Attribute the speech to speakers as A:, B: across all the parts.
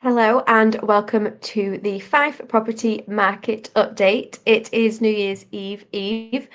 A: Hello and welcome to the Fife Property Market Update. It is New Year's Eve,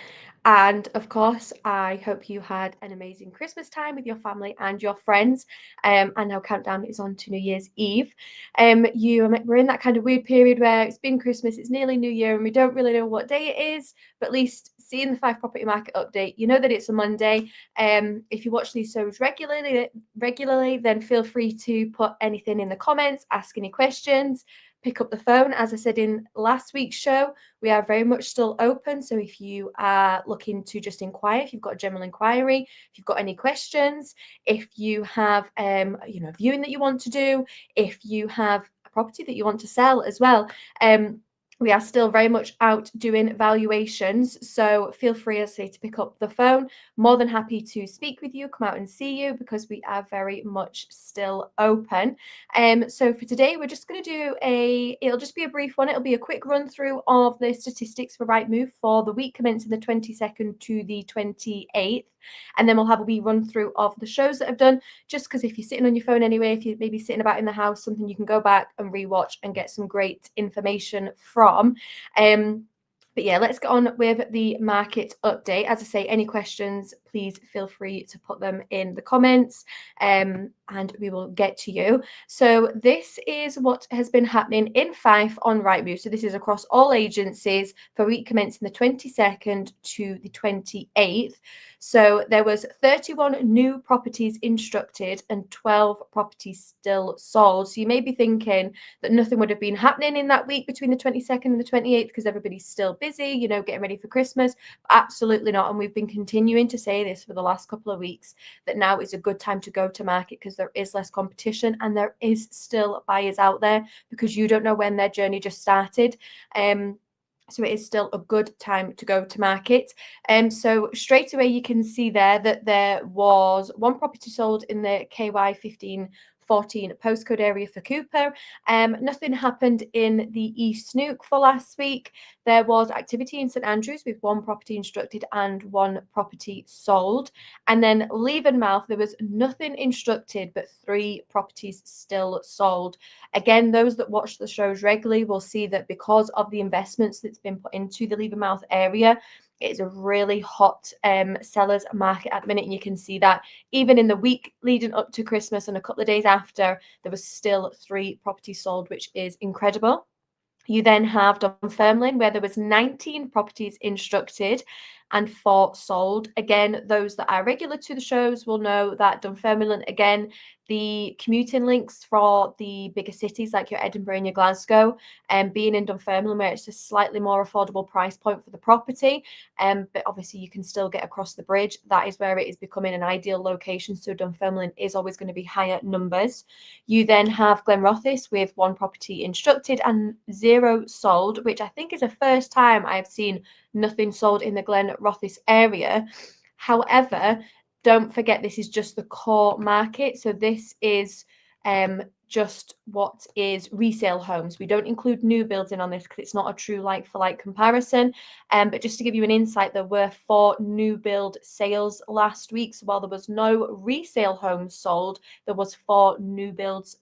A: and of course, I hope you had an amazing Christmas time with your family and your friends. And now countdown is on to New Year's Eve. We're in that kind of weird period where it's been Christmas, it's nearly New Year, and we don't really know what day it is. But at least seeing the Fife Property Market Update, you know that it's a Monday. If you watch these shows regularly, then feel free to put anything in the comments, ask any questions, pick up the phone. As I said in last week's show, we are very much still open. So if you are looking to just inquire, if you've got a general inquiry, if you've got any questions, if you have a viewing that you want to do, if you have a property that you want to sell as well. We are still very much out doing valuations, so feel free, as I say, to pick up the phone. More than happy to speak with you, come out and see you, because we are very much still open. So for today, we're just going to it'll just be a brief one. It'll be a quick run through of the statistics for Rightmove for the week commencing the 22nd to the 28th. And then we'll have a wee run through of the shows that I've done, just because if you're sitting on your phone anyway, if you're maybe sitting about in the house, something you can go back and rewatch and get some great information from. But yeah, let's get on with the market update. As I say, any questions, please feel free to put them in the comments, and we will get to you. So this is what has been happening in Fife on Rightmove. So this is across all agencies for week commencing the 22nd to the 28th. So there was 31 new properties instructed and 12 properties still sold. So you may be thinking that nothing would have been happening in that week between the 22nd and the 28th because everybody's still busy, getting ready for Christmas. Absolutely not. And we've been continuing to say this for the last couple of weeks, that now is a good time to go to market because there is less competition and there is still buyers out there, because you don't know when their journey just started. So it is still a good time to go to market. So straight away you can see there that there was one property sold in the KY 1514 postcode area for Cooper. Nothing happened in the East Snook for last week. There was activity in St Andrews with one property instructed and one property sold. And then Leavenmouth, there was nothing instructed but 3 properties still sold. Again, those that watch the shows regularly will see that because of the investments that's been put into the Leavenmouth area, it's a really hot sellers market at the minute. And you can see that even in the week leading up to Christmas and a couple of days after, there was still 3 properties sold, which is incredible. You then have Dunfermline, where there was 19 properties instructed and 4 sold. Again, those that are regular to the shows will know that Dunfermline, again, the commuting links for the bigger cities like your Edinburgh and your Glasgow, and being in Dunfermline, where it's a slightly more affordable price point for the property, but obviously you can still get across the bridge. That is where it is becoming an ideal location. So Dunfermline is always going to be higher numbers. You then have Glenrothes with 1 property instructed and 0 sold, which I think is the first time I've seen nothing sold in the Glenrothes area. However, don't forget this is just the core market. So this is just what is resale homes. We don't include new builds in on this because it's not a true like-for-like comparison. But just to give you an insight, there were 4 new build sales last week. So while there was no resale homes sold, there was 4 new builds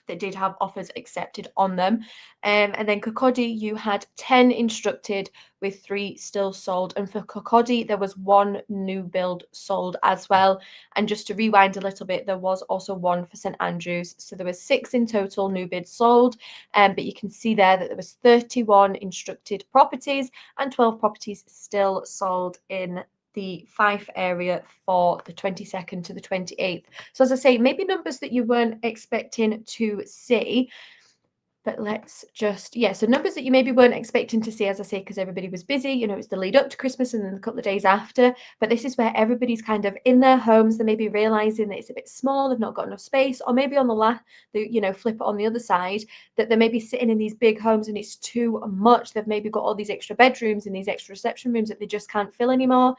A: that did have offers accepted on them. And then Kirkcaldy, you had 10 instructed with 3 still sold. And for Kirkcaldy, there was 1 new build sold as well. And just to rewind a little bit, there was also 1 for St Andrews. So there was 6 in total new bids sold. But you can see there that there was 31 instructed properties and 12 properties still sold in the Fife area for the 22nd to the 28th. So as I say, maybe numbers that you weren't expecting to see. But let's just, so numbers that you maybe weren't expecting to see, as I say, because everybody was busy, it's the lead up to Christmas and then a couple of days after. But this is where everybody's kind of in their homes. They may be realizing that it's a bit small, they've not got enough space, or maybe on flip it on the other side, that they may be sitting in these big homes and it's too much. They've maybe got all these extra bedrooms and these extra reception rooms that they just can't fill anymore.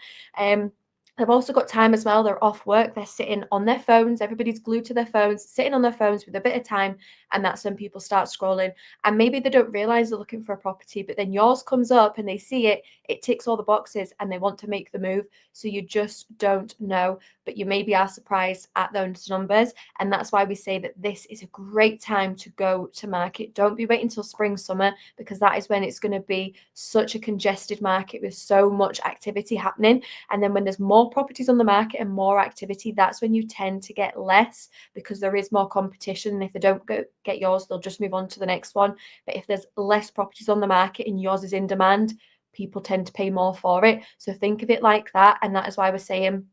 A: They've also got time as well. They're off work. They're sitting on their phones. Everybody's glued to their phones, sitting on their phones with a bit of time. And that's when people start scrolling. And maybe they don't realize they're looking for a property, but then yours comes up and they see it. It ticks all the boxes and they want to make the move. So you just don't know, but you maybe are surprised at those numbers. And that's why we say that this is a great time to go to market. Don't be waiting until spring, summer, because that is when it's going to be such a congested market with so much activity happening. And then when there's more properties on the market and more activity, that's when you tend to get less because there is more competition. And if they don't get yours, they'll just move on to the next one. But if there's less properties on the market and yours is in demand, people tend to pay more for it. So think of it like that. And that is why we're saying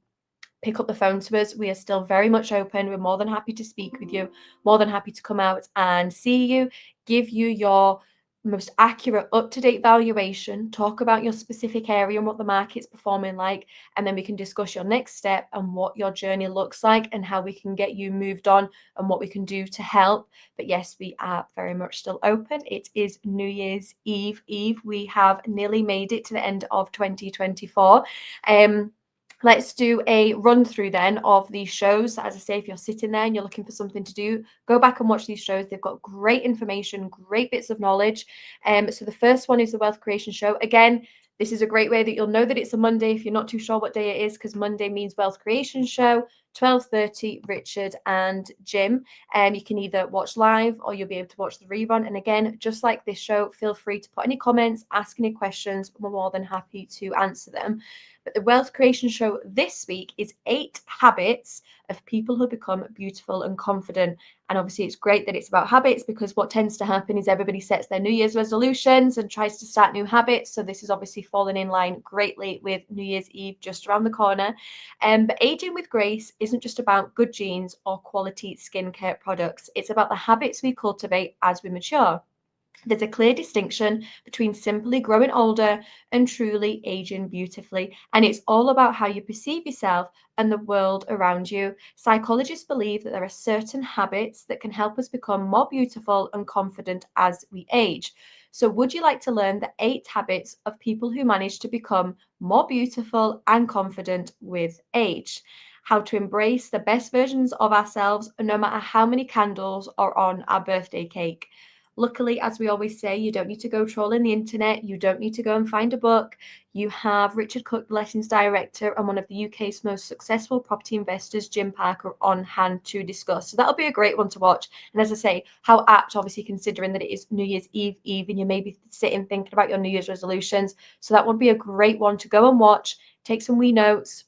A: pick up the phone to us. We are still very much open. We're more than happy to speak with you, more than happy to come out and see you, give you your most accurate, up-to-date valuation, talk about your specific area and what the market's performing like, and then we can discuss your next step and what your journey looks like and how we can get you moved on and what we can do to help. But yes, we are very much still open. It is New Year's Eve. We have nearly made it to the end of 2024. Let's do a run through then of these shows. As I say, if you're sitting there and you're looking for something to do, go back and watch these shows. They've got great information, great bits of knowledge. So the first one is the Wealth Creation Show. Again, this is a great way that you'll know that it's a Monday if you're not too sure what day it is, because Monday means Wealth Creation Show, 12:30, Richard and Jim. You can either watch live or you'll be able to watch the rerun. And again, just like this show, feel free to put any comments, ask any questions. We're more than happy to answer them. But the Wealth Creation Show this week is 8 habits of people who become beautiful and confident. And obviously, it's great that it's about habits because what tends to happen is everybody sets their New Year's resolutions and tries to start new habits. So this is obviously falling in line greatly with New Year's Eve just around the corner. But aging with grace isn't just about good genes or quality skincare products. It's about the habits we cultivate as we mature. There's a clear distinction between simply growing older and truly aging beautifully. And it's all about how you perceive yourself and the world around you. Psychologists believe that there are certain habits that can help us become more beautiful and confident as we age. So, would you like to learn the 8 habits of people who manage to become more beautiful and confident with age? How to embrace the best versions of ourselves, no matter how many candles are on our birthday cake. Luckily, as we always say, you don't need to go trolling the internet. You don't need to go and find a book. You have Richard Cook, the Lettings Director, and one of the UK's most successful property investors, Jim Parker, on hand to discuss. So that'll be a great one to watch. And as I say, how apt, obviously, considering that it is New Year's Eve, and you may be sitting thinking about your New Year's resolutions. So that would be a great one to go and watch, take some wee notes,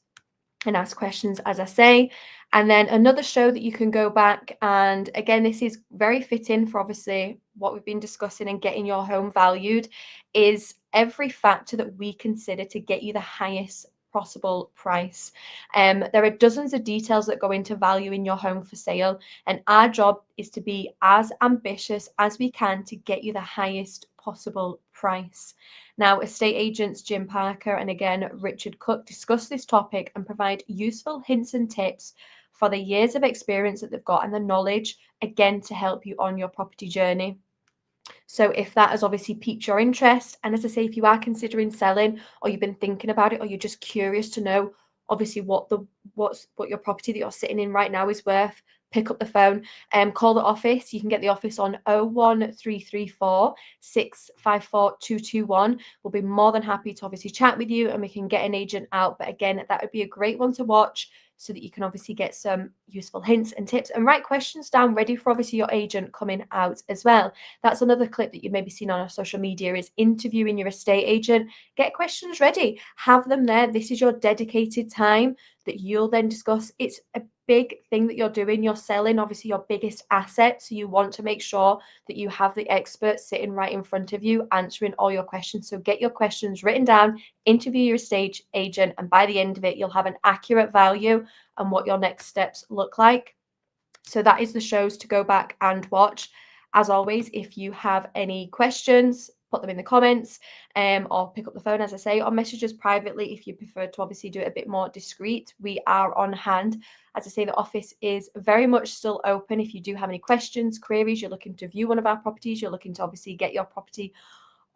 A: and ask questions, as I say. And then another show that you can go back, and again, this is very fitting for obviously what we've been discussing and getting your home valued, is every factor that we consider to get you the highest possible price. There are dozens of details that go into valuing your home for sale, and our job is to be as ambitious as we can to get you the highest possible price. Now, estate agents Jim Parker and again Richard Cook discuss this topic and provide useful hints and tips for the years of experience that they've got and the knowledge, again, to help you on your property journey. So if that has obviously piqued your interest, and as I say, if you are considering selling or you've been thinking about it or you're just curious to know obviously what your property that you're sitting in right now is worth, pick up the phone and call the office. You can get the office on 01334 654 221. We'll be more than happy to obviously chat with you and we can get an agent out. But again, that would be a great one to watch so that you can obviously get some useful hints and tips and write questions down ready for obviously your agent coming out as well. That's another clip that you maybe seen on our social media is interviewing your estate agent. Get questions ready, have them there. This is your dedicated time that you'll then discuss. It's a big thing that you're doing. You're selling obviously your biggest asset. So you want to make sure that you have the expert sitting right in front of you answering all your questions. So get your questions written down, interview your estate agent, and by the end of it, you'll have an accurate value and what your next steps look like. So that is the shows to go back and watch. As always, if you have any questions, put them in the comments or pick up the phone, as I say, or message us privately if you prefer to obviously do it a bit more discreet. We are on hand. As I say, the office is very much still open. If you do have any questions, queries, you're looking to view one of our properties, you're looking to obviously get your property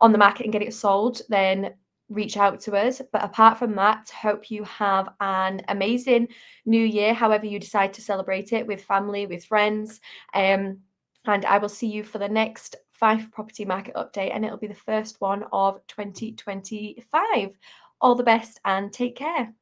A: on the market and get it sold, then reach out to us. But apart from that, hope you have an amazing new year, however you decide to celebrate it, with family, with friends. And I will see you for the next Fife property market update, and it'll be the first one of 2025. All the best and take care.